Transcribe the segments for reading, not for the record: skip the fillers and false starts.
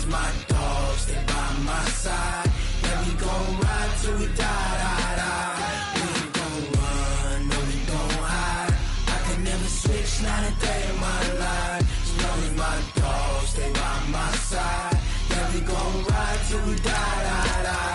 my dogs, they by my side. Yeah, we gon' ride till we die, die, die. We ain't gon' run, no, we gon' hide. I can never switch, not a day in my life. As long as my dogs, they by my side. Yeah, we gon' ride till we die, die, die.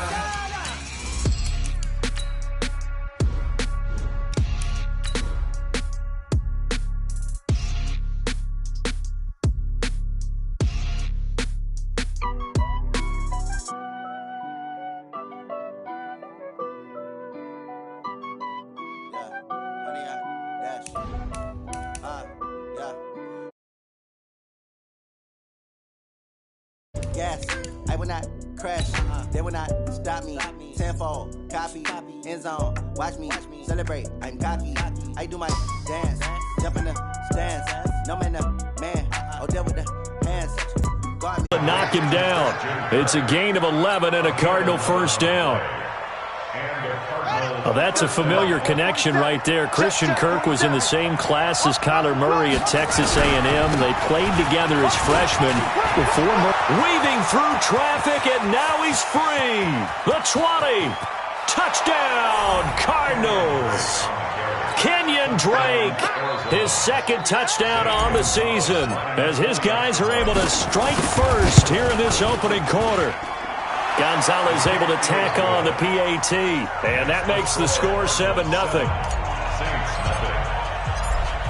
Gas, I will not crash, they will not stop me. Tenfold, copy, end zone, watch me celebrate. I'm cocky, I do my dance, jump in the stands. No man, man, oh, there with the hands. Knock him down. It's a gain of 11 and a Cardinal first down. Well, that's a familiar connection right there. Christian Kirk was in the same class as Kyler Murray at Texas A&M. They played together as freshmen before weaving through traffic, and now he's free. The 20. Touchdown, Cardinals. Kenyon Drake, his second touchdown on the season, as his guys are able to strike first here in this opening quarter. Gonzalez able to tack on the PAT, and that makes the score 7-0.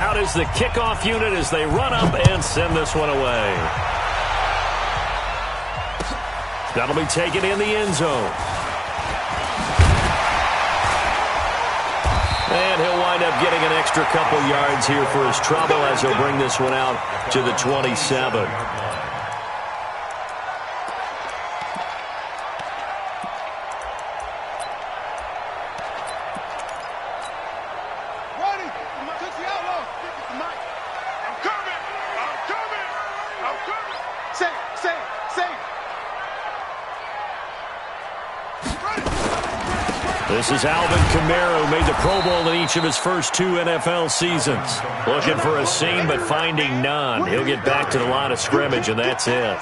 Out is the kickoff unit as they run up and send this one away. That'll be taken in the end zone. And he'll wind up getting an extra couple yards here for his trouble as he'll bring this one out to the 27. This is Alvin Kamara, who made the Pro Bowl in each of his first 2 NFL seasons. Looking for a seam, but finding none. He'll get back to the line of scrimmage, and that's it.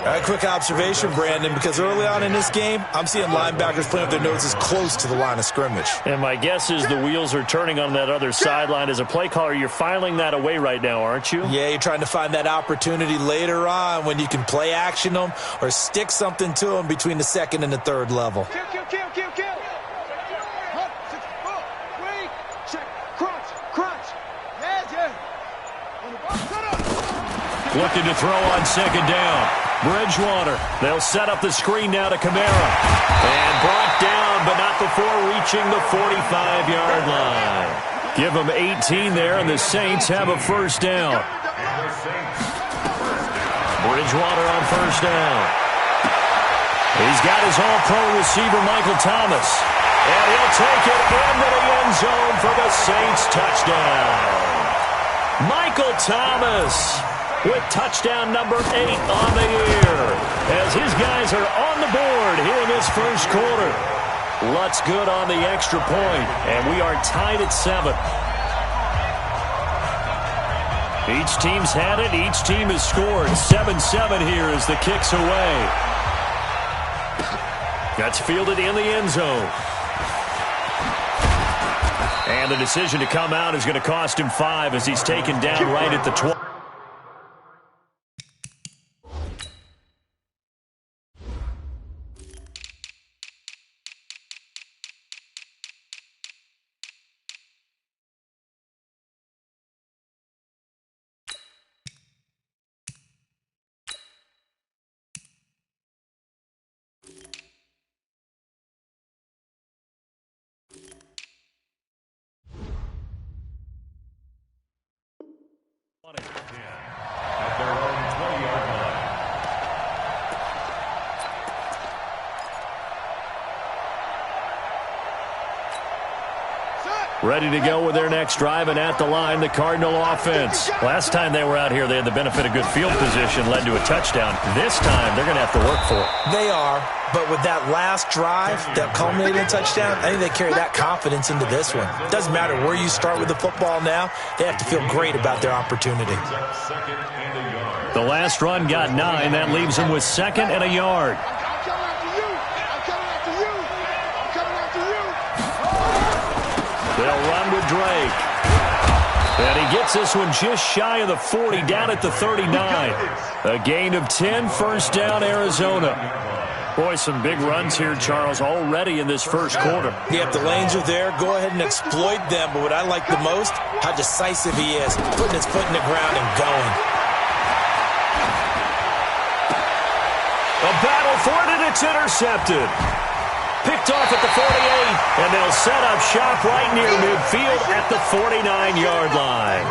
A quick observation, Brandon, because early on in this game, I'm seeing linebackers playing with their noses close to the line of scrimmage. And my guess is the wheels are turning on that other sideline. As a play caller, you're filing that away right now, aren't you? Yeah, you're trying to find that opportunity later on when you can play action them or stick something to them between the second and the third level. Kill. Crunch. Yeah. Looking to throw on second down. Bridgewater. They'll set up the screen now to Kamara. And brought down, but not before reaching the 45-yard line. Give them 18 there, and the Saints have a first down. Bridgewater on first down. He's got his all-pro receiver, Michael Thomas. And he'll take it into the end zone for the Saints touchdown. Michael Thomas with touchdown number 8 on the year, as his guys are on the board here in this first quarter. Lutz good on the extra point, and we are tied at 7. Each team's had it. Each team has scored. 7-7 here as the kick's away. That's fielded in the end zone. And the decision to come out is going to cost him 5 as he's taken down right at the 12. At their own 20-yard line. Ready to go with their next drive, and at the line, the Cardinal offense. Last time they were out here, they had the benefit of good field position, led to a touchdown. This time, they're going to have to work for it. They are, but with that last drive that culminated in a touchdown, I think they carry that confidence into this one. It doesn't matter where you start with the football now. They have to feel great about their opportunity. Second and a yard. The last run got 9. That leaves him with 2nd and a yard. I'm coming after you. I'm coming after you. I'm coming after you. They'll run with Drake. And he gets this one just shy of the 40, down at the 39. A gain of 10, first down, Arizona. Boy, some big runs here, Charles, already in this first quarter. Yeah, if the lanes are there, go ahead and exploit them. But what I like the most, how decisive he is, putting his foot in the ground and going. A battle for it, and it's intercepted. Picked off at the 48, and they'll set up shop right near midfield at the 49-yard line.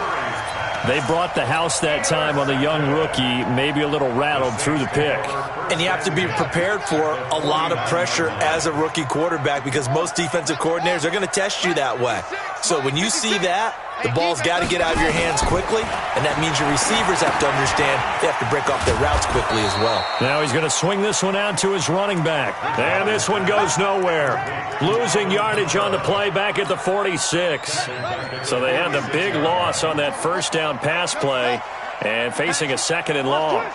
They brought the house that time on the young rookie, maybe a little rattled through the pick. And you have to be prepared for a lot of pressure as a rookie quarterback because most defensive coordinators are going to test you that way. So when you see that, the ball's got to get out of your hands quickly, and that means your receivers have to understand they have to break off their routes quickly as well. Now he's going to swing this one out to his running back. And this one goes nowhere. Losing yardage on the play back at the 46. So they had the big loss on that first down pass play and facing a 2nd and long.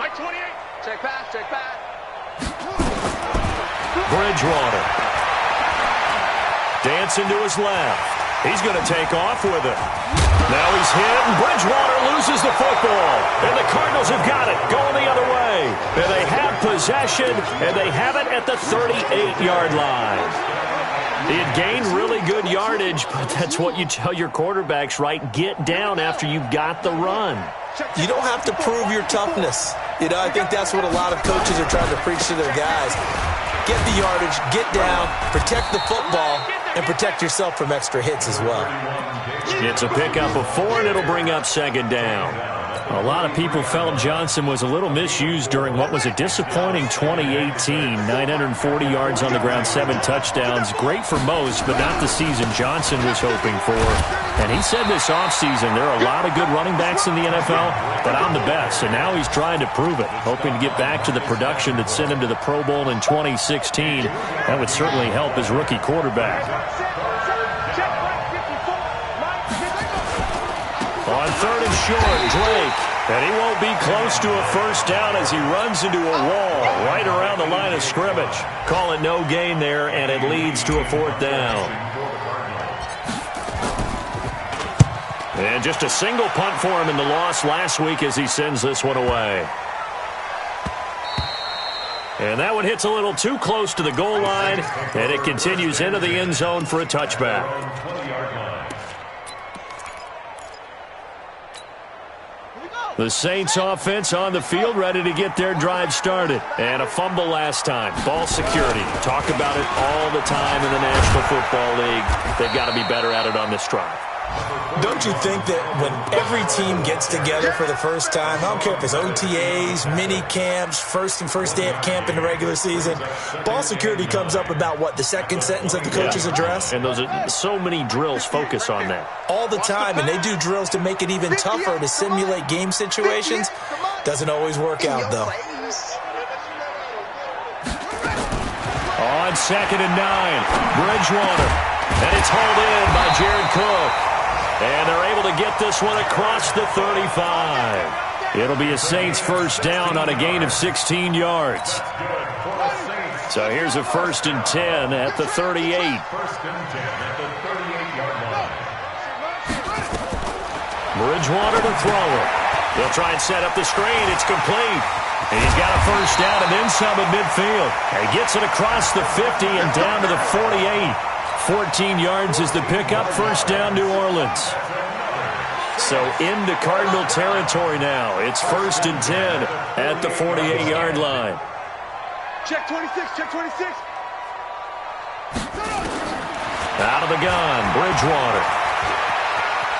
Mike 28. Check back, check back. Bridgewater. Dancing to his left. He's going to take off with it. Now he's hit, and Bridgewater loses the football. And the Cardinals have got it, going the other way. And they have possession, and they have it at the 38-yard line. He had gained really good yardage, but that's what you tell your quarterbacks, right? Get down after you've got the run. You don't have to prove your toughness. You know, I think that's what a lot of coaches are trying to preach to their guys. Get the yardage, get down, protect the football, and protect yourself from extra hits as well. It's a pickup of 4, and it'll bring up 2nd down. A lot of people felt Johnson was a little misused during what was a disappointing 2018. 940 yards on the ground, 7 touchdowns. Great for most, but not the season Johnson was hoping for. And he said this offseason, there are a lot of good running backs in the NFL, but I'm the best. And now he's trying to prove it, hoping to get back to the production that sent him to the Pro Bowl in 2016. That would certainly help his rookie quarterback. On 3rd and short, Drake. And he won't be close to a first down as he runs into a wall right around the line of scrimmage. Call it no gain there, and it leads to a 4th down. And just a single punt for him in the loss last week as he sends this one away. And that one hits a little too close to the goal line, and it continues into the end zone for a touchback. The Saints offense on the field, ready to get their drive started. And a fumble last time. Ball security. Talk about it all the time in the National Football League. They've got to be better at it on this drive. Don't you think that when every team gets together for the first time, I don't care if it's OTAs, mini camps, first day of camp in the regular season, ball security comes up about, what, the second sentence of the coach's address? And those are so many drills focus on that. All the time, and they do drills to make it even tougher to simulate game situations. Doesn't always work out, though. On 2nd and 9, Bridgewater. And it's hauled in by Jared Cook. And they're able to get this one across the 35. It'll be a Saints first down on a gain of 16 yards. So here's a 1st and 10 at the 38. Bridgewater to throw it. They'll try and set up the screen. It's complete. And he's got a first down and then some at midfield. And he gets it across the 50 and down to the 48. 14 yards is the pickup. First down, New Orleans. So into Cardinal territory now. It's 1st and 10 at the 48-yard line. Check 26, check 26. Out of the gun, Bridgewater.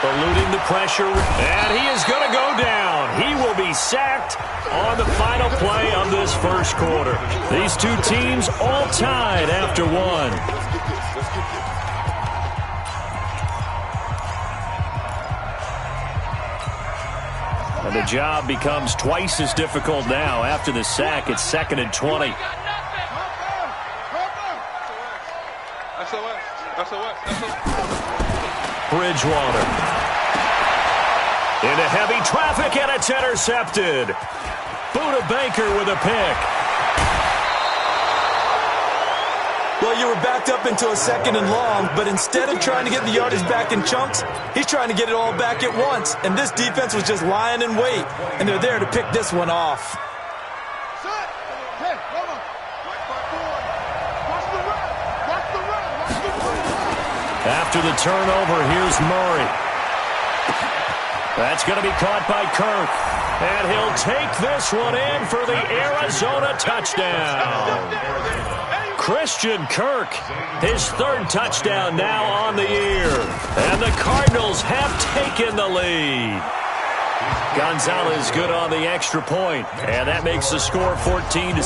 Eluding the pressure, and he is going to go down. He will be sacked on the final play of this first quarter. These two teams all tied after one. And the job becomes twice as difficult now. After the sack, it's 2nd and 20. That's the way. Bridgewater. Into heavy traffic, and it's intercepted. Buda Baker with a pick. Well, you were backed up into a 2nd and long, but instead of trying to get the yardage back in chunks, he's trying to get it all back at once. And this defense was just lying in wait, and they're there to pick this one off. After the turnover, here's Murray. That's going to be caught by Kirk. And he'll take this one in for the Arizona touchdown. Christian Kirk, his 3rd touchdown now on the year. And the Cardinals have taken the lead. Gonzalez good on the extra point, and that makes the score 14-7.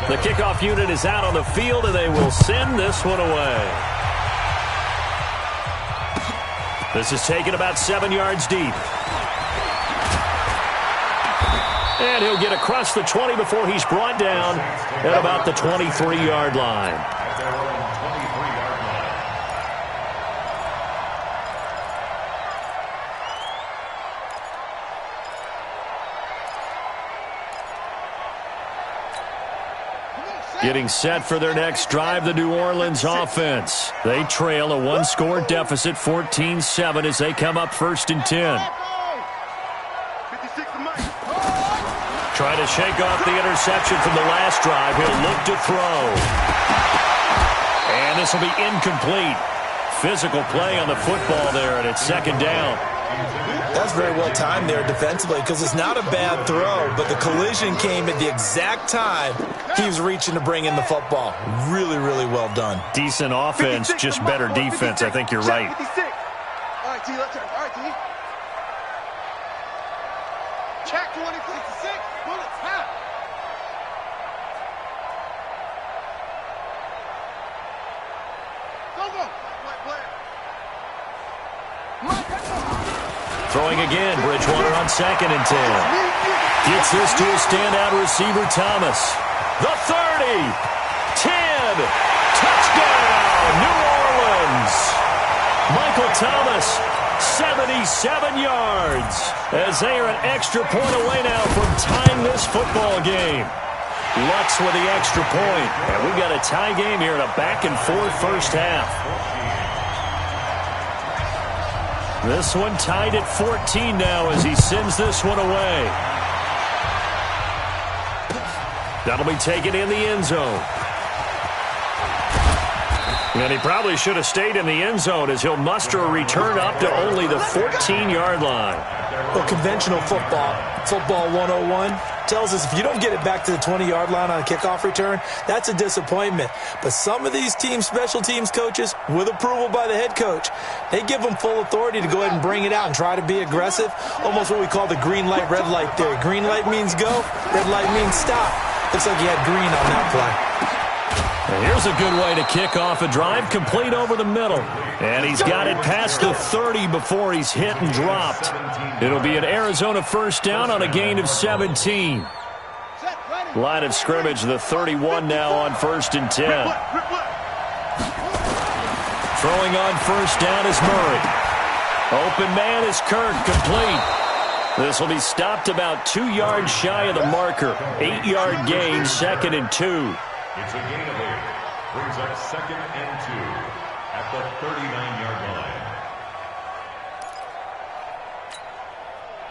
The kickoff unit is out on the field, and they will send this one away. This is taken about 7 yards deep. And he'll get across the 20 before he's brought down at about the 23-yard line. Getting set for their next drive, the New Orleans offense. They trail a 1-score deficit, 14-7, as they come up 1st and 10. Trying to shake off the interception from the last drive. He'll look to throw. And this will be incomplete. Physical play on the football there, and it's 2nd down. That's very well timed there defensively, because it's not a bad throw, but the collision came at the exact time he was reaching to bring in the football. Really, really well done. Decent offense, just better defense. I think you're right. All right, T, let's turn. All right, T. Check 2056. Bullets, half. Go. Throwing again, Bridgewater on 2nd and 10. Gets this to a standout receiver, Thomas. The 30, 10, touchdown, New Orleans. Michael Thomas, 77 yards, as they are an extra point away now from tying this football game. Lutz with the extra point, and we've got a tie game here in a back-and-forth first half. This one tied at 14 now as he sends this one away. That'll be taken in the end zone. And he probably should have stayed in the end zone as he'll muster a return up to only the 14-yard line. Well, conventional football 101, tells us if you don't get it back to the 20-yard line on a kickoff return, that's a disappointment. But some of these teams, special teams coaches, with approval by the head coach, they give them full authority to go ahead and bring it out and try to be aggressive, almost what we call the green light, red light theory. Green light means go, red light means stop. Looks like he had green on that play. And here's a good way to kick off a drive, complete over the middle. And he's got it past the 30 before he's hit and dropped. It'll be an Arizona first down on a gain of 17. Line of scrimmage, the 31 now on 1st and 10. Throwing on first down is Murray. Open man is Kirk, complete. This will be stopped about 2 yards shy of the marker. 8-yard gain, 2nd and 2. It's a gain of 8. Brings up 2nd and 2 at the 39-yard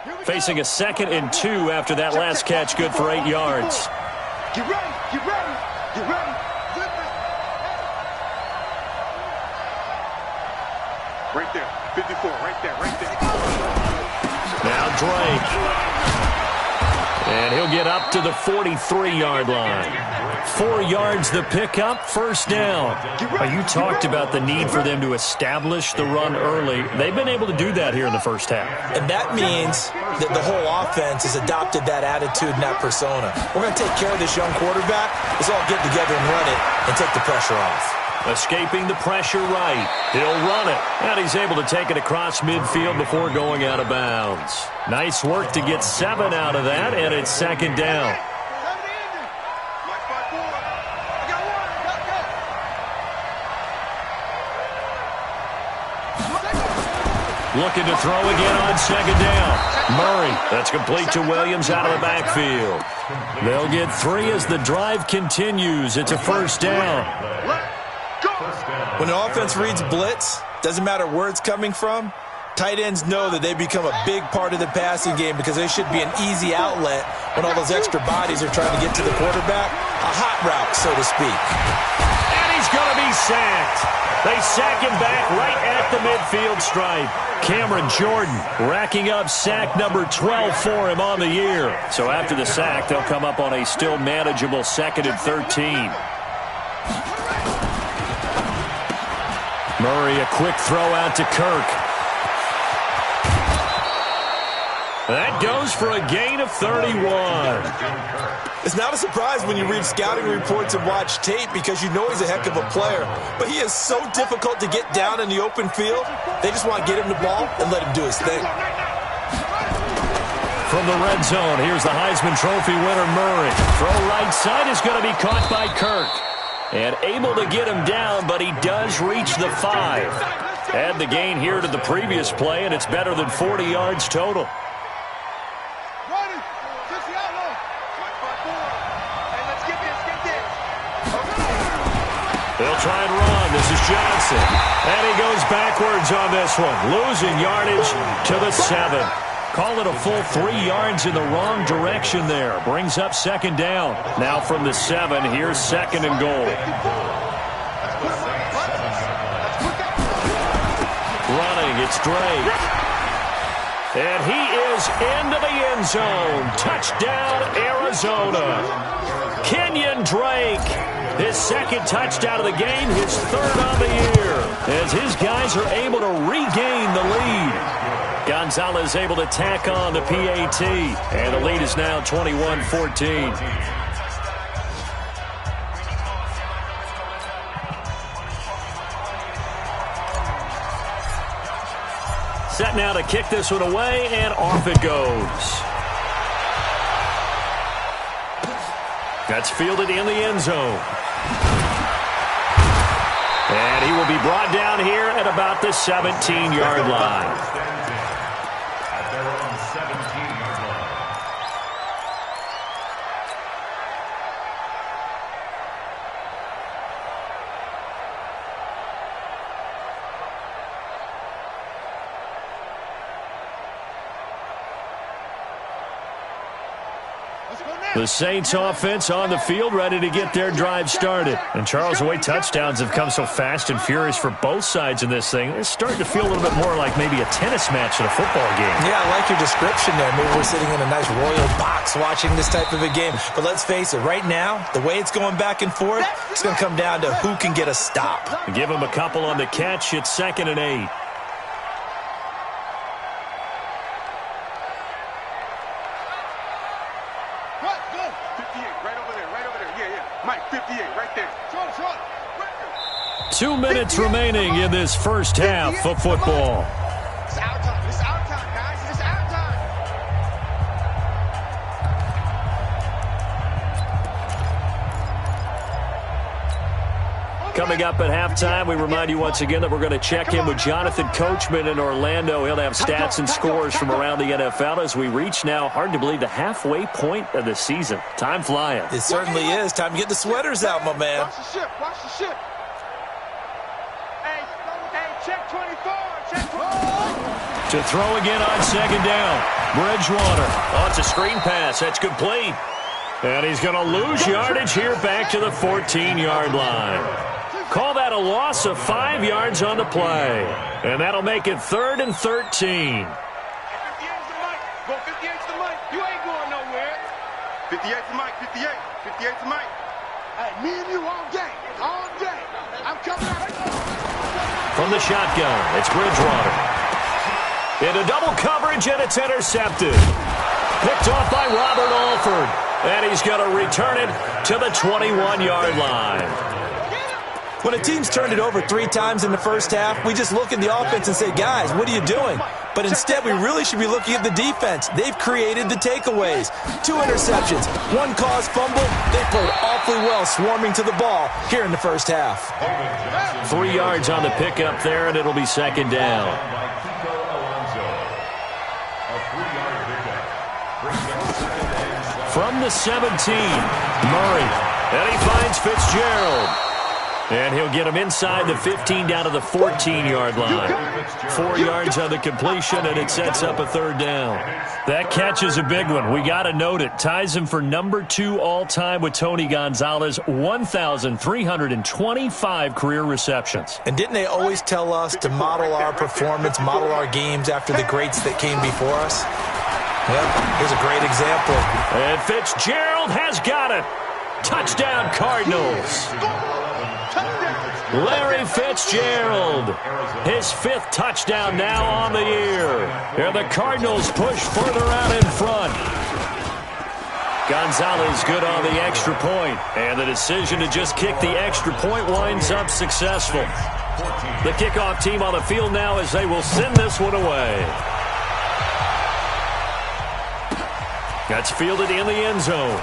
line. Facing a 2nd and 2 after that last catch, good for 8 yards. Get ready, get ready, get ready. Right there, 54, right there, right there. Now Drake. And he'll get up to the 43-yard line. 4 yards the pickup, first down. You talked about the need for them to establish the run early. They've been able to do that here in the first half. And that means that the whole offense has adopted that attitude and that persona. We're going to take care of this young quarterback. Let's all get together and run it and take the pressure off. Escaping the pressure right. He'll run it. And he's able to take it across midfield before going out of bounds. Nice work to get 7 out of that, and it's 2nd down. Looking to throw again on second down. Murray, that's complete to Williams out of the backfield. They'll get 3 as the drive continues. It's a first down. When an offense reads blitz, doesn't matter where it's coming from, tight ends know that they become a big part of the passing game because they should be an easy outlet when all those extra bodies are trying to get to the quarterback. A hot route, so to speak. And he's going to be sacked. They sack him back right at the midfield stripe. Cameron Jordan racking up sack number 12 for him on the year. So after the sack, they'll come up on a still manageable 2nd and 13. Murray, a quick throw out to Kirk. That goes for a gain of 31. It's not a surprise when you read scouting reports and watch tape because you know he's a heck of a player. But he is so difficult to get down in the open field. They just want to get him the ball and let him do his thing. From the red zone, here's the Heisman Trophy winner, Murray. Throw right side is going to be caught by Kirk. And able to get him down, but he does reach the 5. Add the gain here to the previous play, and it's better than 40 yards total. They'll try and run. This is Johnson. And he goes backwards on this one, losing yardage to the 7. Call it a full 3 yards in the wrong direction there. Brings up second down. Now from the 7, here's 2nd and goal. Running, it's Drake. And he is into the end zone. Touchdown, Arizona. Kenyon Drake. His 2nd touchdown of the game, his 3rd on the year. As his guys are able to regain the lead. Gonzalez able to tack on the PAT. And the lead is now 21-14. Set now to kick this one away, and off it goes. That's fielded in the end zone. And he will be brought down here at about the 17-yard line. At their own 17-yard line. The Saints offense on the field, ready to get their drive started. And Charles, the way touchdowns have come so fast and furious for both sides in this thing, it's starting to feel a little bit more like maybe a tennis match in a football game. Yeah, I like your description there. Maybe we're sitting in a nice royal box watching this type of a game. But let's face it, right now, the way it's going back and forth, it's going to come down to who can get a stop. Give him a couple on the catch. It's 2nd and 8. Right over there. Yeah. Mike, 58, right there. Short. 2 minutes remaining in this first half of football. It's our time. It's our time, guys. It's our time. Coming up at halftime, we remind you once again that we're going to check in with Jonathan Coachman in Orlando. He'll have stats and scores from around the NFL as we reach now, hard to believe, the halfway point of the season. Time flying. It certainly is. Time to get the sweaters out, my man. Watch the ship. Hey, check 24. Check 24. To throw again on second down. Bridgewater. Oh, it's a screen pass. That's complete. And he's going to lose yardage here back to the 14-yard line. Call that a loss of 5 yards on the play. And that'll make it 3rd and 13. 58's the mic. Go 58's the mic. You ain't going nowhere. 58's the mic. 58's the mic. Hey, me and you all day. All day. I'm coming out. From the shotgun, it's Bridgewater. Into double coverage, and it's intercepted. Picked off by Robert Alford. And he's going to return it to the 21-yard line. When a team's turned it over 3 times in the first half, we just look at the offense and say, guys, what are you doing? But instead, we really should be looking at the defense. They've created the takeaways. 2 interceptions, 1 caused fumble. They played awfully well swarming to the ball here in the first half. 3 yards on the pickup there, and it'll be second down. from the 17. Murray. And he finds Fitzgerald. And he'll get him inside the 15 down to the 14-yard line. 4 yards on the completion, and it sets up a third down. That catch is a big one. We got to note it. Ties him for number 2 all-time with Tony Gonzalez, 1,325 career receptions. And didn't they always tell us to model our performance, model our games after the greats that came before us? Well, here's a great example. And Fitzgerald has got it. Touchdown, Cardinals. Larry Fitzgerald, his 5th touchdown now on the year. And the Cardinals push further out in front. Gonzalez good on the extra point, and the decision to just kick the extra point winds up successful. The kickoff team on the field now as they will send this one away. That's fielded in the end zone.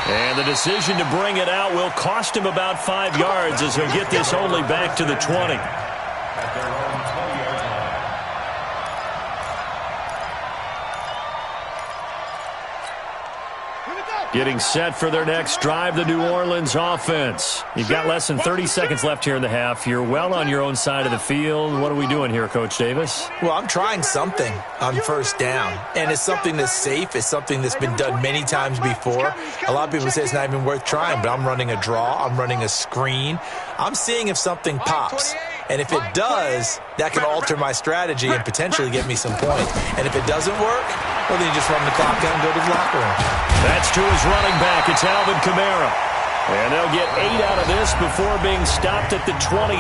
And the decision to bring it out will cost him about 5 yards as he'll get this only back to the 20. Getting set for their next drive, the New Orleans offense. You've got less than 30 seconds left here in the half. You're well on your own side of the field. What are we doing here, Coach Davis? Well, I'm trying something on first down, and it's something that's safe. It's something that's been done many times before. A lot of people say it's not even worth trying, but I'm running a draw. I'm running a screen. I'm seeing if something pops. And if it does, that can alter my strategy and potentially get me some points. And if it doesn't work, well, then you just run the clock out and go to the locker room. That's to his running back. It's Alvin Kamara. And they'll get 8 out of this before being stopped at the 28.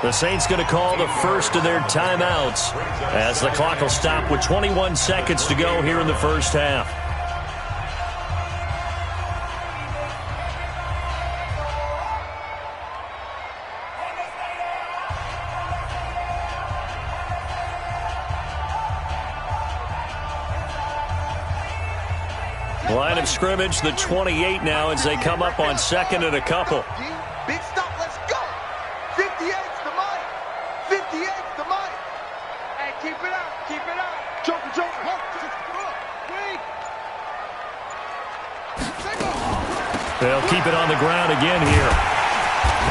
The Saints going to call the first of their timeouts as the clock will stop with 21 seconds to go here in the first half. Line of scrimmage, the 28 now as they come up on second and a couple. Big stop, let's go. 58's the money. 58's the money. Hey, keep it up, keep it up. Joker. They'll keep it on the ground again here.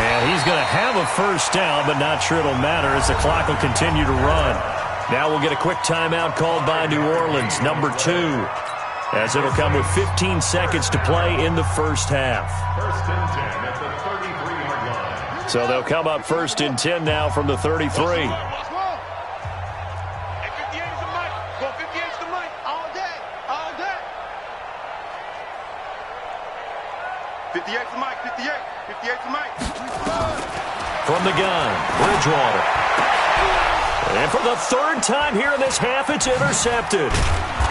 And he's going to have a first down, but not sure it'll matter as the clock will continue to run. Now we'll get a quick timeout called by New Orleans, number 2. As it'll come with 15 seconds to play in the first half. First and 10 at the 33-yard line. So they'll come up first and 10 now from the 33. Hey, 58 is the mic. Go 58 is the mic. All day. 58's the mic. 58's the mic. From the gun, Bridgewater. And for the 3rd time here in this half, it's intercepted.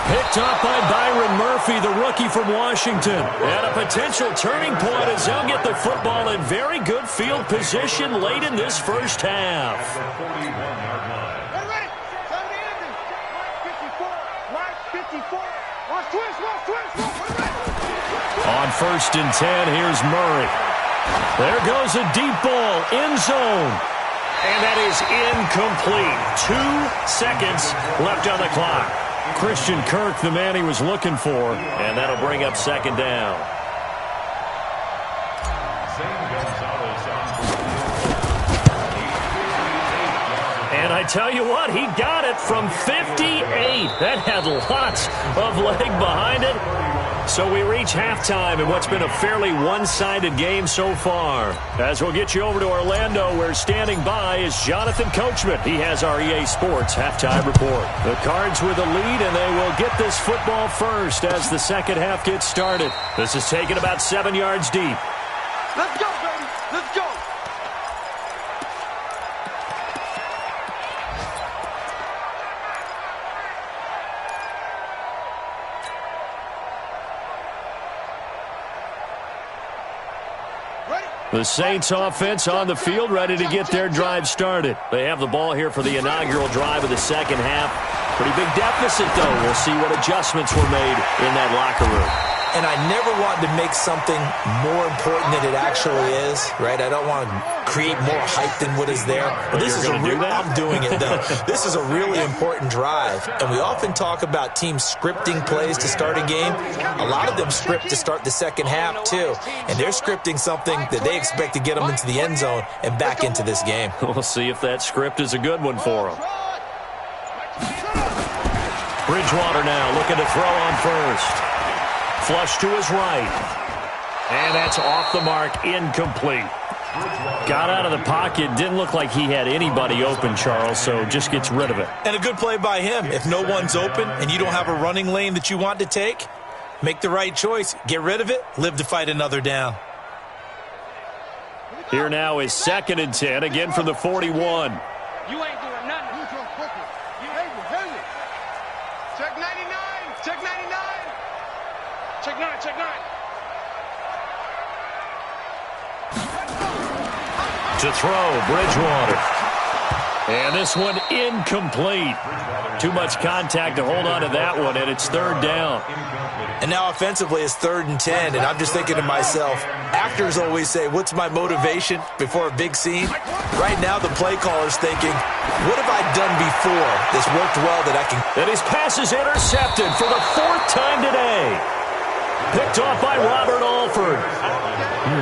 Picked up by Byron Murphy, the rookie from Washington. And a potential turning point as they'll get the football in very good field position late in this first half. Ready. 54. Watch twist. On first and 10, here's Murray. There goes a deep ball, end zone. And that is incomplete. 2 seconds left on the clock. Christian Kirk, the man he was looking for, and that'll bring up second down. And I tell you what, he got it from 58. That had lots of leg behind it. So we reach halftime in what's been a fairly one-sided game so far. As we'll get you over to Orlando, where standing by is Jonathan Coachman. He has our EA Sports halftime report. The Cards with the lead, and they will get this football first as the second half gets started. This is taken about 7 yards deep. Let's go, baby. Let's go. The Saints offense on the field, ready to get their drive started. They have the ball here for the inaugural drive of the second half. Pretty big deficit, though. We'll see what adjustments were made in that locker room. and I never want to make something more important than it actually is, right? I don't want to create more hype than what is there. But this is I'm doing it, though. This is a really important drive, and we often talk about teams scripting plays to start a game. A lot of them script to start the second half, too, and they're scripting something that they expect to get them into the end zone and back into this game. We'll see if that script is a good one for them. Bridgewater now looking to throw on first. Flush to his right. And that's off the mark, incomplete. Got out of the pocket, didn't look like he had anybody open, Charles, so just gets rid of it. And a good play by him. If no one's open and you don't have a running lane that you want to take, make the right choice. Get rid of it, live to fight another down. Here now is 2nd and 10, again from the 41. You ain't doing nothing. Check 99. Check 99. Check 9. Check 9. To throw, Bridgewater. And this one incomplete. Too much contact to hold on to that one, and it's 3rd down. And now offensively it's 3rd and 10, and I'm just thinking to myself, actors always say, what's my motivation before a big scene? Right now the play caller's thinking, what have I done before that's worked well that I can... And his pass is intercepted for the 4th time today. Picked off by Robert Alford.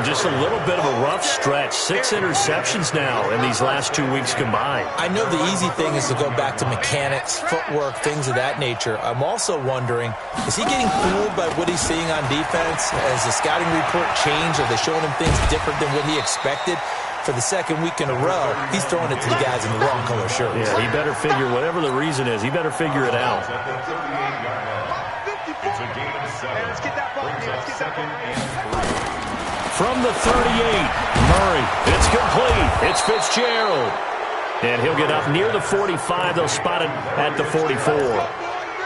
Just a little bit of a rough stretch. 6 interceptions now in these last 2 weeks combined. I know the easy thing is to go back to mechanics, footwork, things of that nature. I'm also wondering, is he getting fooled by what he's seeing on defense? Has the scouting report changed? Are they showing him things different than what he expected? For the 2nd week in a row, he's throwing it to the guys in the wrong color shirts. Yeah, he better figure, whatever the reason is, he better figure it out. It's a gain of 7. Let's get that ball. Let's get that ball. From the 38, Murray. It's complete. It's Fitzgerald. And he'll get up near the 45. They'll spot it at the 44.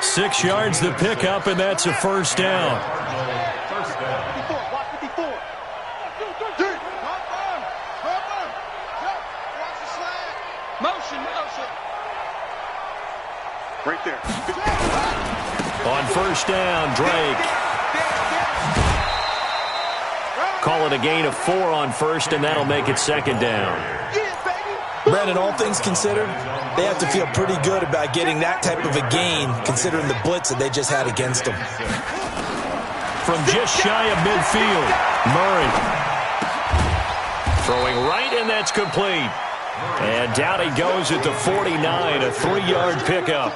6 yards to pick up, and that's a 1st down. First down. 54. Watch 54. Watch the slide. Motion. Right there. On 1st down, Drake. Call it a gain of 4 on 1st, and that'll make it 2nd down. Brandon, all things considered, they have to feel pretty good about getting that type of a gain, considering the blitz that they just had against them. From just shy of midfield, Murray. Throwing right, and that's complete. And down he goes at the 49, a 3-yard pickup.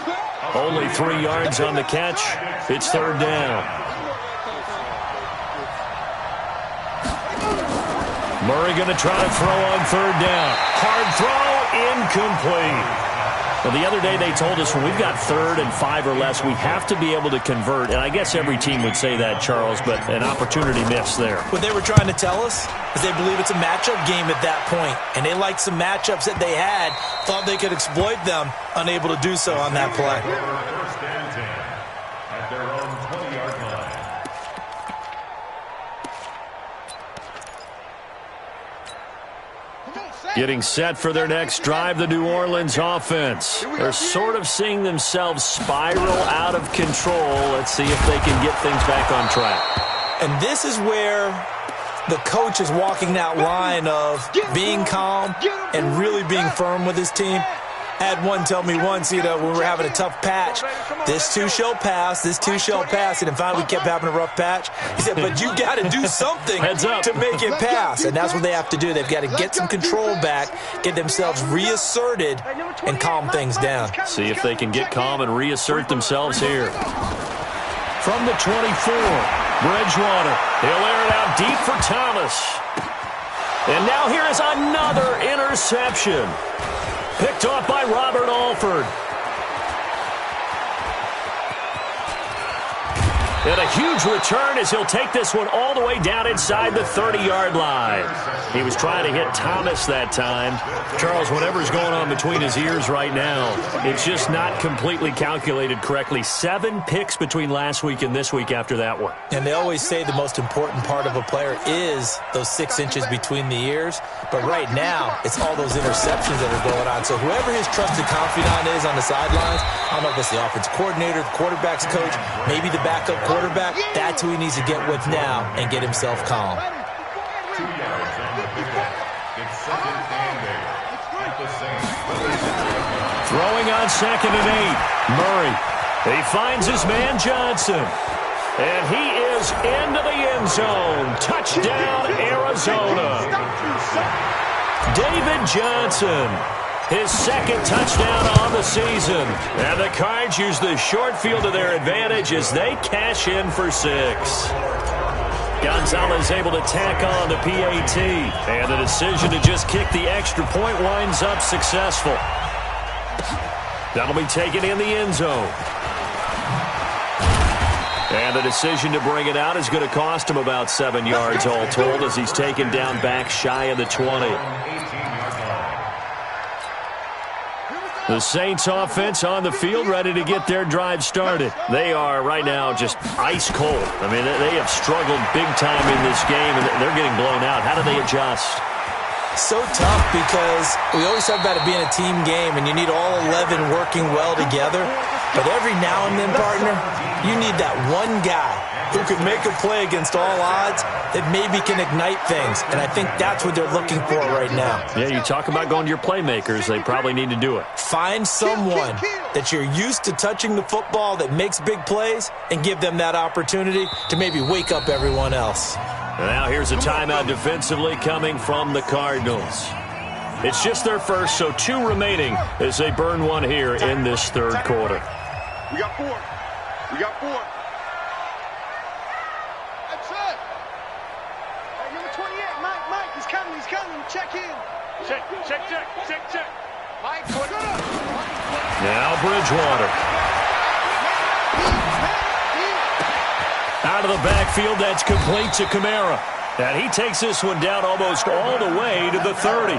Only 3 yards on the catch. It's 3rd down. Murray going to try to throw on 3rd down. Hard throw, incomplete. Well, the other day they told us when we've got 3rd and 5 or less, we have to be able to convert. And I guess every team would say that, Charles, but an opportunity missed there. What they were trying to tell us is they believe it's a matchup game at that point, and they liked some matchups that they had, thought they could exploit them, unable to do so on that play. First and 10 at their own 20-yard line. Getting set for their next drive, the New Orleans offense. They're sort of seeing themselves spiral out of control. Let's see if they can get things back on track. And this is where the coach is walking that line of being calm and really being firm with his team. Had one tell me once, when we're having a tough patch, this too shall pass, this too shall pass. And finally we kept having a rough patch. He said, but you got to do something to make it pass. And that's what they have to do. They've got to get some control back, get themselves reasserted, and calm things down. See if they can get calm and reassert themselves here. From the 24, Bridgewater. He'll air it out deep for Thomas. And now here is another interception. Picked off by Robert Alford. And a huge return as he'll take this one all the way down inside the 30-yard line. He was trying to hit Thomas that time. Charles, whatever's going on between his ears right now, it's just not completely calculated correctly. 7 picks between last week and this week after that one. And they always say the most important part of a player is those 6 inches between the ears. But right now, it's all those interceptions that are going on. So whoever his trusted confidant is on the sidelines, I don't know if it's the offensive coordinator, the quarterback's coach, maybe the backup quarterback, that's who he needs to get with now and get himself calm. 2 yards on the pickup. It's 2nd and 8 at the same. Throwing on 2nd and 8. Murray. He finds his man Johnson. And he is into the end zone. Touchdown, Arizona. David Johnson, his 2nd touchdown on the season. And the Cards use the short field to their advantage as they cash in for 6. Gonzalez able to tack on the PAT. And the decision to just kick the extra point winds up successful. That'll be taken in the end zone. And the decision to bring it out is going to cost him about 7 yards all told as he's taken down back shy of the 20. The Saints offense on the field ready to get their drive started. They are right now just ice cold. I mean, they have struggled big time in this game, and they're getting blown out. How do they adjust? So tough because we always talk about it being a team game, and you need all 11 working well together. But every now and then, partner, you need that one guy who can make a play against all odds that maybe can ignite things. And I think that's what they're looking for right now. Yeah, you talk about going to your playmakers. They probably need to do it. Find someone that you're used to touching the football that makes big plays and give them that opportunity to maybe wake up everyone else. Now here's a timeout defensively coming from the Cardinals. It's just their first, so 2 remaining as they burn one here in this third quarter. We got 4. We got 4. That's it. Hey, number 28, Mike, he's coming. Check in. Check. Mike, put it up. Now Bridgewater. Out of the backfield, that's complete to Kamara. And he takes this one down almost all the way to the 30.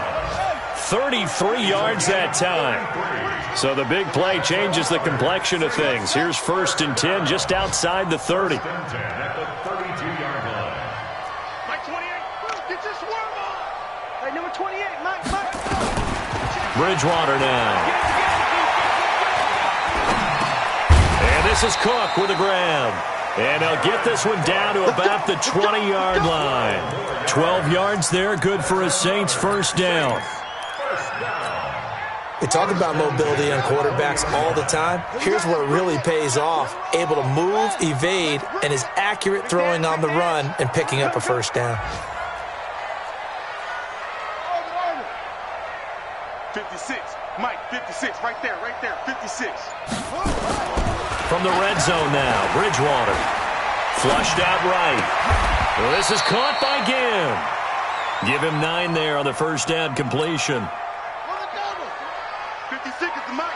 33 yards that time. So the big play changes the complexion of things. Here's 1st and 10 just outside the 30. At the 32-yard line. Mike 28, get this worm on. Hey, number 28, Mike. Bridgewater now. And this is Cook with a grab. And they'll get this one down to about the 20-yard line. 12 yards there, good for a Saints first down. We talk about mobility on quarterbacks all the time. Here's where it really pays off. Able to move, evade, and is accurate throwing on the run and picking up a first down. 56. Mike, 56. Right there. 56. From the red zone now, Bridgewater. Flushed out right. Well, this is caught by Ginn. Give him 9 there on the first down completion. 56 is the Mike.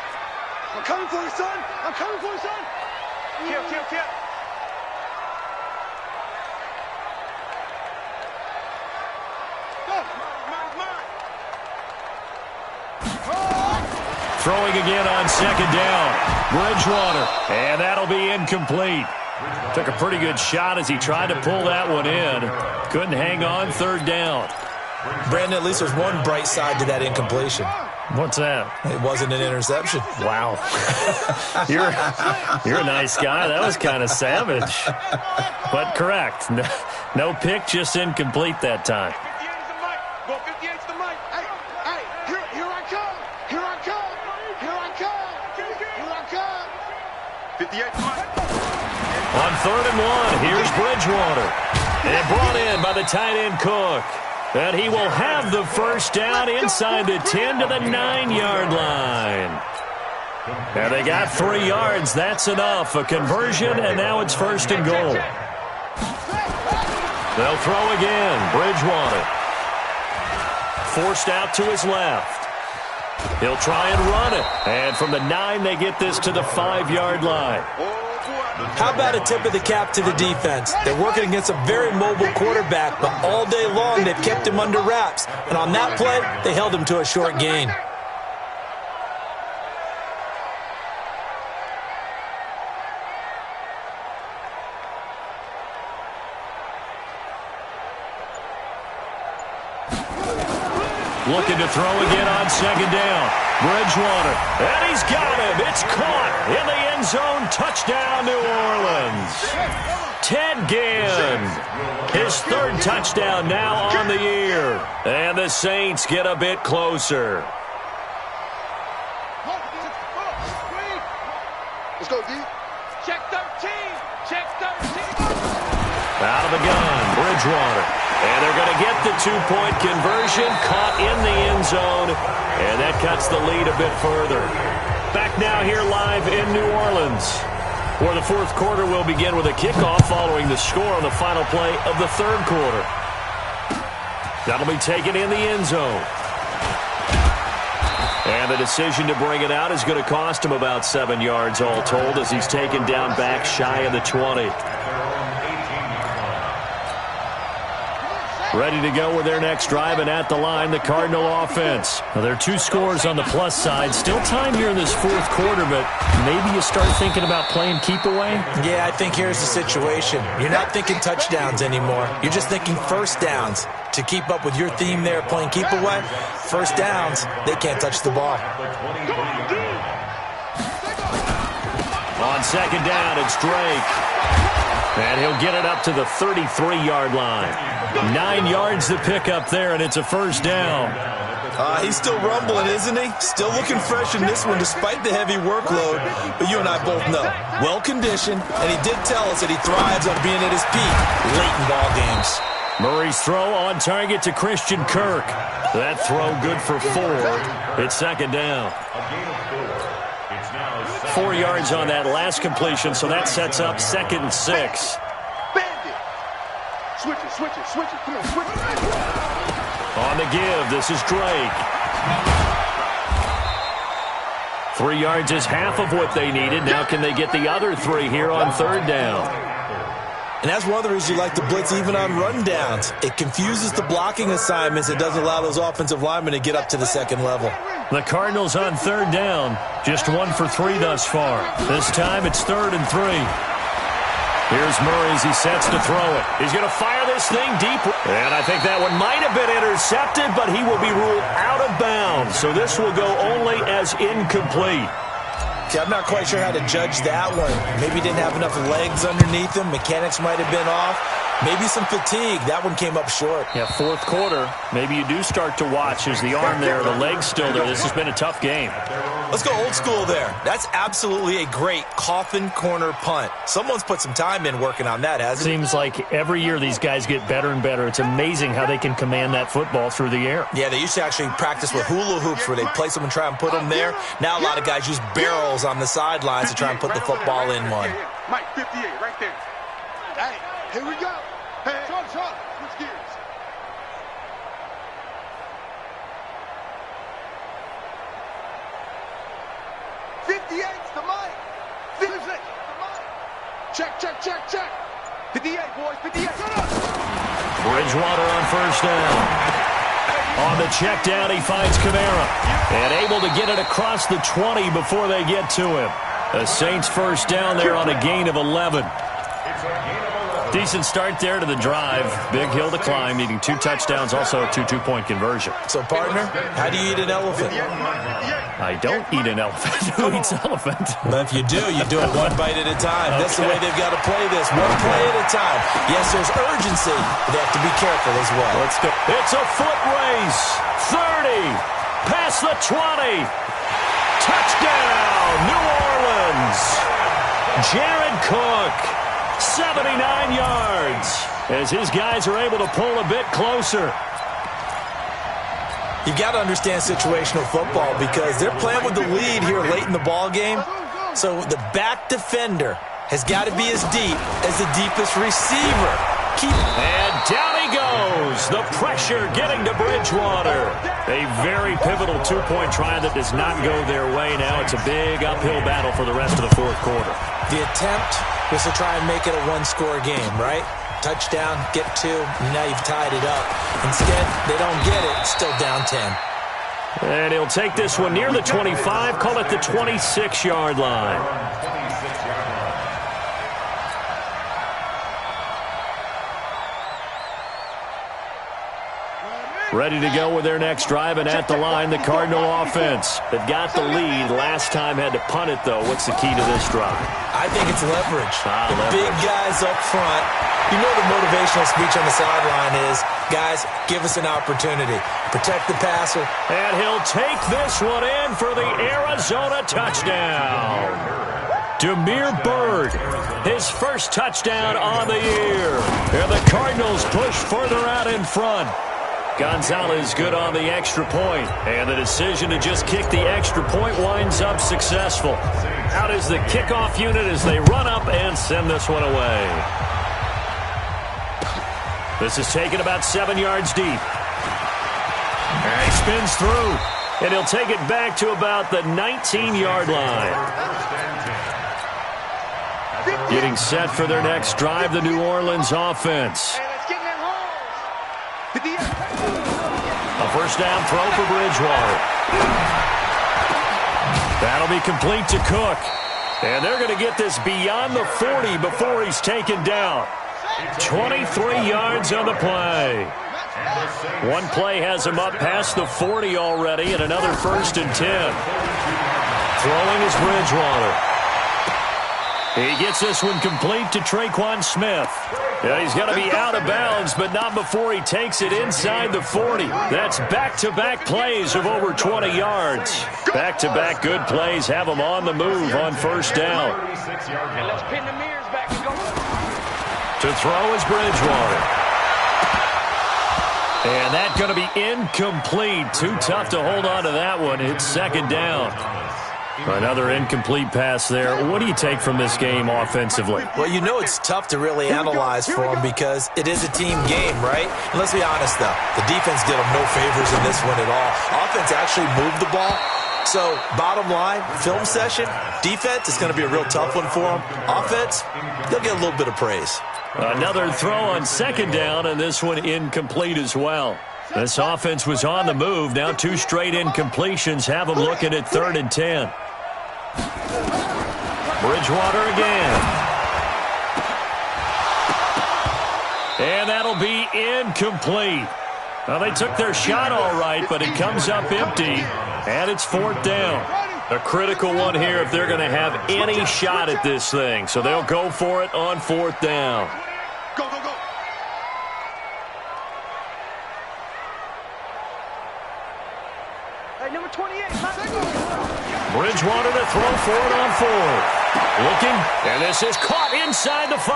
I'm coming for you, son. Kill. Throwing again on 2nd down. Bridgewater. And that'll be incomplete. Took a pretty good shot as he tried to pull that one in. Couldn't hang on 3rd down. Brandon, at least there's one bright side to that incompletion. What's that? It wasn't an interception. Wow. You're a nice guy. That was kind of savage. But correct. No pick, just incomplete that time. 58 is the Mike. Go 58 is the Mike. Hey, here I come. 58 is the Mike. On 3rd and 1, here's Bridgewater. And brought in by the tight end Cook. And he will have the first down inside the 10 to the 9-yard line. And they got 3 yards. That's enough. A conversion, and now it's 1st and goal. They'll throw again. Bridgewater. Forced out to his left. He'll try and run it. And from the 9, they get this to the 5-yard line. How about a tip of the cap to the defense? They're working against a very mobile quarterback, but all day long they've kept him under wraps. And on that play, they held him to a short gain. Looking to throw again on second down. Bridgewater. And he's got him. It's caught in the end zone. Touchdown, New Orleans. Ted Ginn. His third touchdown now on the year. And the Saints get a bit closer. Let's go, D. Check 13. Check 13. Out of the gun, Bridgewater. And they're going to get the two-point conversion, caught in the end zone, and that cuts the lead a bit further. Back now here live in New Orleans, where the fourth quarter will begin with a kickoff following the score on the final play of the third quarter. That'll be taken in the end zone. And the decision to bring it out is going to cost him about 7 yards all told as he's taken down back shy of the 20. Ready to go with their next drive, and at the line, the Cardinal offense. Well, there are 2 scores on the plus side. Still time here in this fourth quarter, but maybe you start thinking about playing keep away? Yeah, I think here's the situation. You're not thinking touchdowns anymore. You're just thinking first downs. To keep up with your theme there, playing keep away, first downs, they can't touch the ball. On second down, it's Drake. And he'll get it up to the 33-yard line. 9 yards to pick up there, and it's a first down. He's still rumbling, isn't he? Still looking fresh in this one despite the heavy workload. But you and I both know, well-conditioned, and he did tell us that he thrives on being at his peak late in ball games. Murray's throw on target to Christian Kirk. That throw good for 4. It's second down. 4 yards on that last completion, so that sets up 2nd and 6. Bandit. Switch it, switch it, switch it. Come on, switch it. On the give, this is Drake. 3 yards is half of what they needed. Now can they get the other 3 here on third down? And that's one of the reasons you like to blitz even on rundowns. It confuses the blocking assignments. It doesn't allow those offensive linemen to get up to the second level. The Cardinals on third down. Just 1 for 3 thus far. This time it's 3rd and 3. Here's Murray as he sets to throw it. He's going to fire this thing deep. And I think that one might have been intercepted, but he will be ruled out of bounds. So this will go only as incomplete. Okay, I'm not quite sure how to judge that one. Maybe he didn't have enough legs underneath him. Mechanics might have been off. Maybe some fatigue. That one came up short. Yeah, fourth quarter. Maybe you do start to watch as the arm there, the leg's still there. This has been a tough game. Let's go old school there. That's absolutely a great coffin corner punt. Someone's put some time in working on that, hasn't it? Seems like every year these guys get better and better. It's amazing how they can command that football through the air. Yeah, they used to actually practice with hula hoops where they place them and try and put them there. Now a lot of guys use barrels on the sidelines to try and put the football in one. Mike, 58, right there. Hey, here we go. Hey, Sean, switch gears. To Mike. 56 to Mike. Check. 58, boys, 58. Bridgewater on first down. On the check down, he finds Kamara. And able to get it across the 20 before they get to him. The Saints first down there on a gain of 11. Decent start there to the drive. Big hill to climb, needing 2 touchdowns, also a 2 two-point conversion. So, partner, how do you eat an elephant? I don't eat an elephant. Who eats elephant? But if you do it 1 bite at a time. That's the way they've got to play this. 1 play at a time. Yes, there's urgency, but they have to be careful as well. Let's go. It's a foot race. 30. Past the 20. Touchdown, New Orleans. Jared Cook. 79 yards as his guys are able to pull a bit closer. You've got to understand situational football because they're playing with the lead here late in the ball game. So the back defender has got to be as deep as the deepest receiver. And down he goes. The pressure getting to Bridgewater. A very pivotal 2-point try that does not go their way now. It's a big uphill battle for the rest of the fourth quarter. The attempt was to try and make it a 1-score game, right? Touchdown, get 2, and now you've tied it up. Instead, they don't get it, still down 10. And he'll take this one near the 25, call it the 26-yard line. Ready to go with their next drive, and at the line, the Cardinal offense. They've got the lead. Last time had to punt it, though. What's the key to this drive? I think it's leverage. Leverage. Big guys up front. You know the motivational speech on the sideline is, guys, give us an opportunity. Protect the passer. And he'll take this one in for the Arizona touchdown. Damiere Byrd, his first touchdown on the year. And the Cardinals push further out in front. Gonzalez good on the extra point, and the decision to just kick the extra point winds up successful. Out is the kickoff unit as they run up and send this one away. This is taken about 7 yards deep. And he spins through, and he'll take it back to about the 19-yard line. Getting set for their next drive, the New Orleans offense. A first down throw for Bridgewater. That'll be complete to Cook. And they're going to get this beyond the 40 before he's taken down. 23 yards on the play. One play has him up past the 40 already, and another 1st and 10. Throwing is Bridgewater. He gets this one complete to Traquan Smith. Yeah, he's got to be out of bounds, but not before he takes it inside the 40. That's back-to-back plays of over 20 yards. Back-to-back good plays have him on the move on first down. And let's pin the mirrors back and go. To throw is Bridgewater. And that's going to be incomplete. Too tough to hold on to that one. It's second down. Another incomplete pass there. What do you take from this game offensively? Well, you know it's tough to really analyze for them because it is a team game, right? And let's be honest, though. The defense did them no favors in this one at all. Offense actually moved the ball. So, bottom line, film session, defense is going to be a real tough one for them. Offense, they'll get a little bit of praise. Another throw on second down, and this one incomplete as well. This offense was on the move. Now 2 straight incompletions have them looking at 3rd and 10. Bridgewater again. And that'll be incomplete. Well, they took their shot all right, but it comes up empty, and it's 4th down. A critical one here if they're going to have any shot at this thing. So they'll go for it on 4th down. Go, go, go. Hey, number 28. Bridgewater to throw for it on 4th. Looking, and this is caught inside the 5.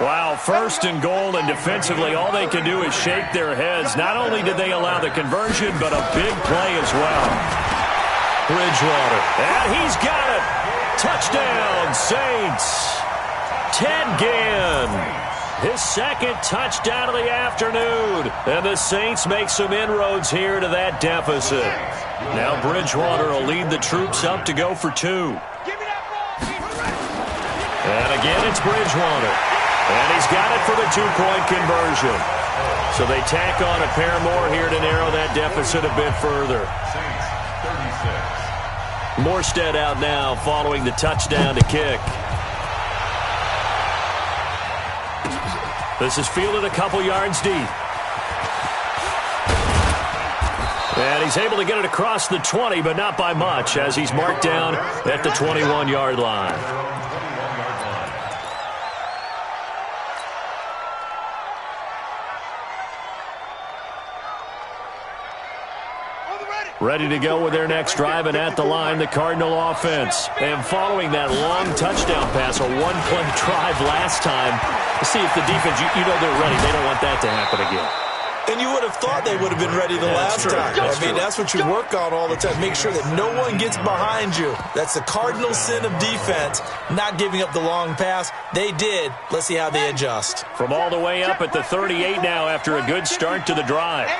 Wow, 1st and goal, and defensively all they can do is shake their heads. Not only did they allow the conversion, but a big play as well. Bridgewater, and he's got it. Touchdown, Saints. Ted Ginn, his 2nd touchdown of the afternoon. And the Saints make some inroads here to that deficit. Now Bridgewater will lead the troops up to go for 2. And again, it's Bridgewater. And he's got it for the 2-point conversion. So they tack on a pair more here to narrow that deficit a bit further. Morstead out now following the touchdown to kick. This is fielded a couple yards deep. And he's able to get it across the 20, but not by much, as he's marked down at the 21-yard line. Ready to go with their next drive, and at the line, the Cardinal offense. And following that long touchdown pass, a 1-play drive last time, to see if the defense, you know they're ready. They don't want that to happen again. And you would have thought they would have been ready the last time. I mean, that's what you work on all the time. Make sure that no one gets behind you. That's the cardinal sin of defense, not giving up the long pass. They did. Let's see how they adjust. From all the way up at the 38 now after a good start to the drive.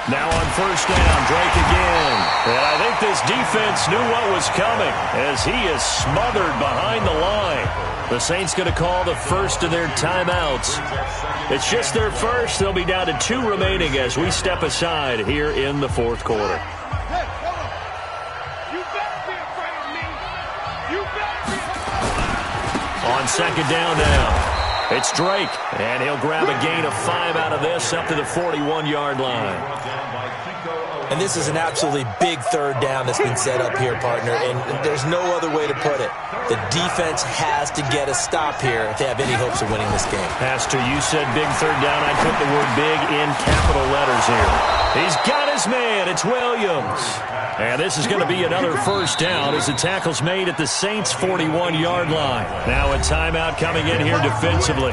Now on first down, Drake again. And I think this defense knew what was coming as he is smothered behind the line. The Saints going to call the first of their timeouts. It's just their first. They'll be down to 2 remaining as we step aside here in the 4th quarter. On second down now. It's Drake, and he'll grab a gain of 5 out of this up to the 41-yard line. And this is an absolutely big third down that's been set up here, partner, and there's no other way to put it. The defense has to get a stop here if they have any hopes of winning this game. Pastor, you said big third down. I put the word big in capital letters here. He's got his man. It's Williams. And this is going to be another first down as the tackle's made at the Saints' 41-yard line. Now a timeout coming in here defensively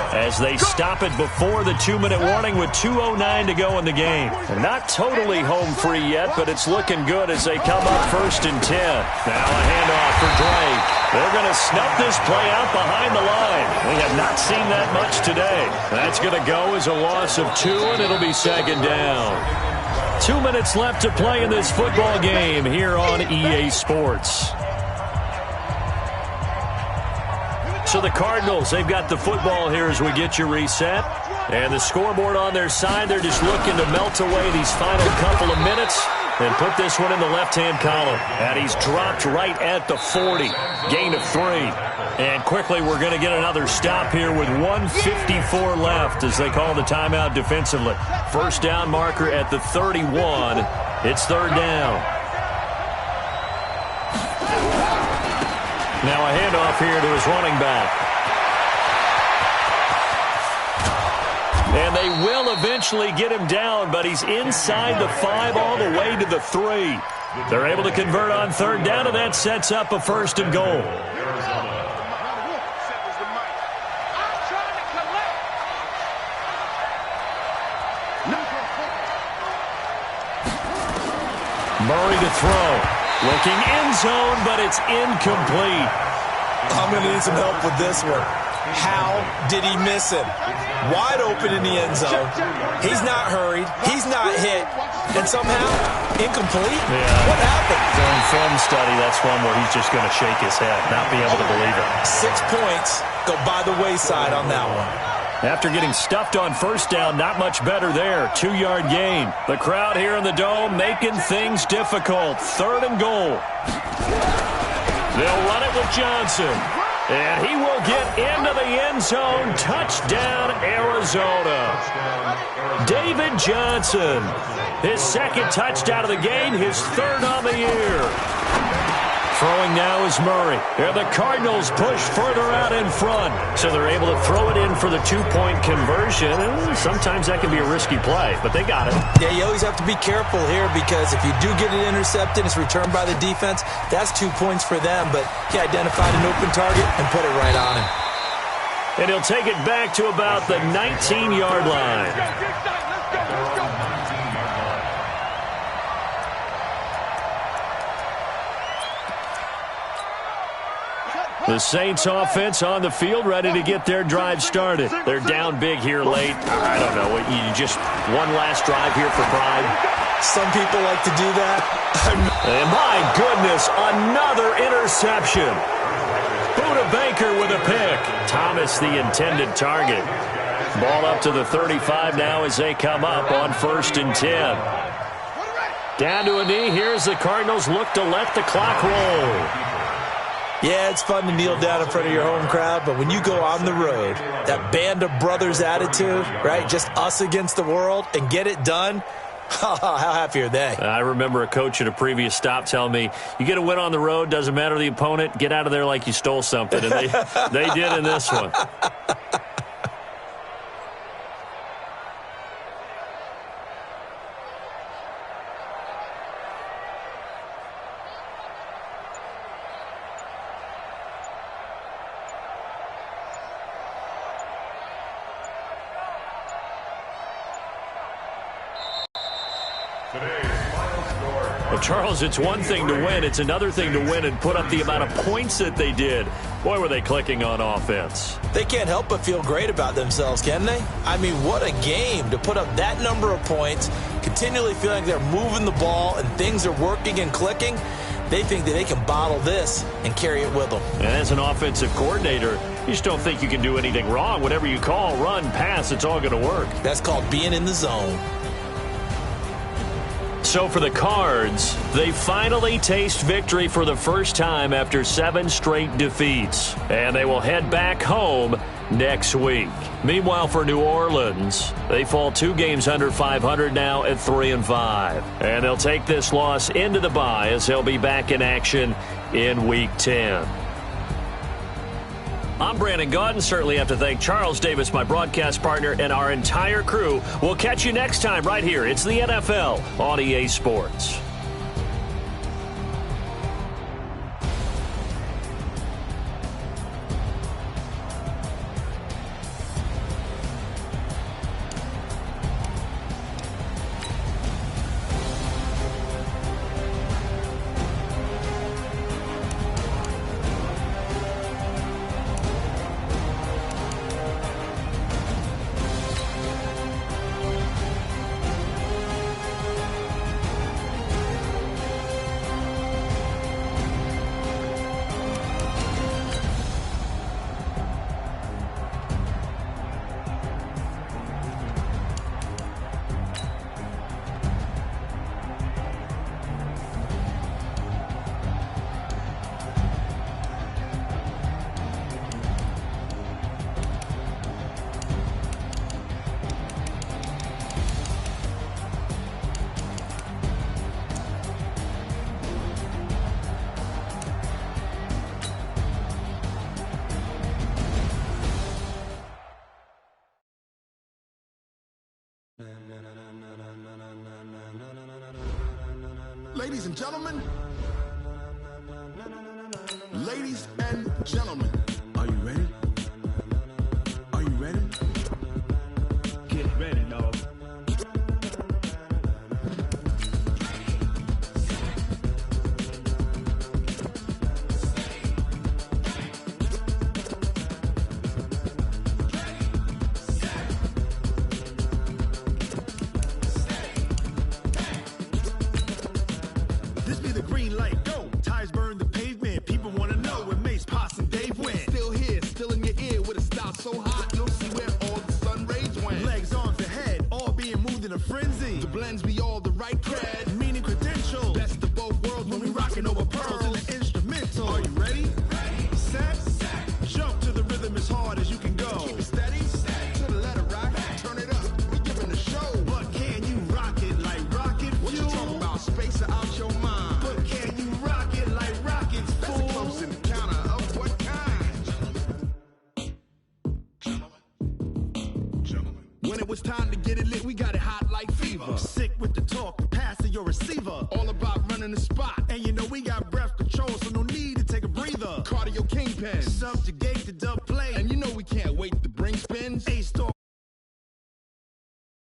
as they stop it before the 2-minute warning with 2:09 to go in the game. They're not totally home free yet, but it's looking good as they come up 1st and 10. Now a handoff for Drake. They're going to snuff this play out behind the line. We have not seen that much today. That's going to go as a loss of 2, and it'll be 2nd down. 2 minutes left to play in this football game here on EA Sports. So the Cardinals, they've got the football here as we get you reset. And the scoreboard on their side, they're just looking to melt away these final couple of minutes and put this one in the left-hand column. And he's dropped right at the 40. Gain of 3. And quickly we're going to get another stop here with 1:54 left as they call the timeout defensively. First down marker at the 31. It's 3rd down. Now a handoff here to his running back. And they will eventually get him down, but he's inside the 5 all the way to the 3. They're able to convert on 3rd down, and that sets up a 1st and goal. Murray to throw. Looking end zone, but it's incomplete. I'm going to need some help with this one. How did he miss it? Wide open in the end zone. He's not hurried. He's not hit. And somehow, incomplete? Yeah. What happened? During film study, that's one where he's just going to shake his head, not be able to believe it. 6 points go by the wayside on that one. After getting stuffed on 1st down, not much better there. 2-yard gain. The crowd here in the Dome making things difficult. 3rd and goal. They'll run it with Johnson. And he will get into the end zone. Touchdown, Arizona. David Johnson. His 2nd touchdown of the game, his 3rd on the year. Throwing now is Murray. And the Cardinals push further out in front. So they're able to throw it in for the 2-point conversion. And sometimes that can be a risky play, but they got it. Yeah, you always have to be careful here because if you do get it intercepted, it's returned by the defense, that's 2 points for them. But he identified an open target and put it right on him. And he'll take it back to about the 19-yard line. The Saints offense on the field, ready to get their drive started. They're down big here late. I don't know. You just one last drive here for pride. Some people like to do that. And my goodness, another interception. Buda Baker with a pick. Thomas the intended target. Ball up to the 35 now as they come up on 1st and 10. Down to a knee. Here's the Cardinals look to let the clock roll. Yeah, it's fun to kneel down in front of your home crowd, but when you go on the road, that band of brothers attitude, right, just us against the world, and get it done, how happy are they? I remember a coach at a previous stop telling me, you get a win on the road, doesn't matter the opponent, get out of there like you stole something, and they did in this one. Well, Charles, it's one thing to win. It's another thing to win and put up the amount of points that they did. Boy, were they clicking on offense. They can't help but feel great about themselves, can they? I mean, what a game to put up that number of points, continually feeling they're moving the ball and things are working and clicking. They think that they can bottle this and carry it with them. And as an offensive coordinator, you just don't think you can do anything wrong. Whatever you call, run, pass, it's all going to work. That's called being in the zone. So for the Cards, they finally taste victory for the first time after 7 straight defeats. And they will head back home next week. Meanwhile, for New Orleans, they fall 2 games under 500 now at 3-5. And they'll take this loss into the bye as they'll be back in action in Week 10. I'm Brandon Gaudin. Certainly have to thank Charles Davis, my broadcast partner, and our entire crew. We'll catch you next time right here. It's the NFL on EA Sports. Ladies and gentlemen, are you ready? Are you ready? Get ready, dog. This be the green light, go. Tires burn the pavement. People want to know where Mace, Pops, and Dave went. Still here, still in your ear with a style so hot, you'll see where all the sun rays went. Legs, arms, and head, all being moved in a frenzy. The blends be all the right cred, meaning credentials. Best of both worlds when we rockin' over pearls in the instrumental. Are you ready? Set. Jump to the rhythm as hard as you can go. Keep it steady. To the letter rock. Turn it up. We giving the show. But can you rock it like rocket fuel? What you talking about? Space out your mind. But can you rock it like rockets, fool? That's a close encounter of what kind? Gentlemen. When it was time to get it lit, we got it hot like fever. Sick with the talk, pass to your receiver. All about running the spot.